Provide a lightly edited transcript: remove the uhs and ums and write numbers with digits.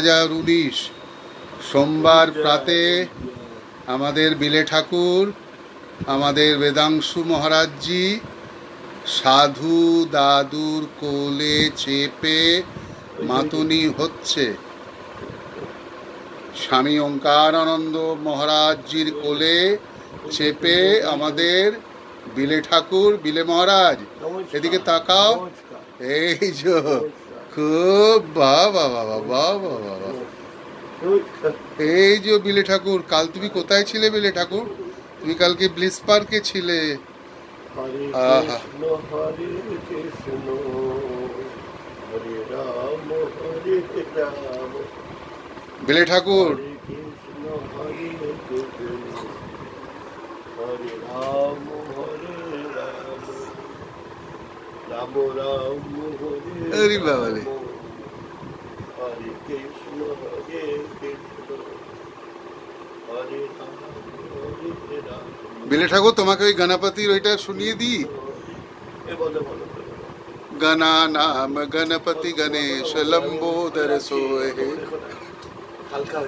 2019 সোমবার প্রাতে আমাদের বিলে ঠাকুর, আমাদের বেদাংশু মহারাজজি সাধু দাদুর কোলে চেপে মাতুনি হচ্ছে। স্বামী ওঙ্কারানন্দ মহারাজজির কোলে চেপে আমাদের বিলে ঠাকুর, বিলে মহারাজ, এদিকে তাকাও। এই যে খুব বাবা বাবা বাবা বাবা, এই যে বিলে ঠাকুর। কাল তুমি কোথায় ছিলে বিলে ঠাকুর? তুমি কালকে ব্লিস পার্কে ছিলে। আহা, বিলে ঠাকুর বিলে ঠাকুর, তোমাকে ওই গণপতির ওইটা শুনিয়ে দিই। গণা নাম গণপতি গণেশ লম্বোদর সোহে। হালকা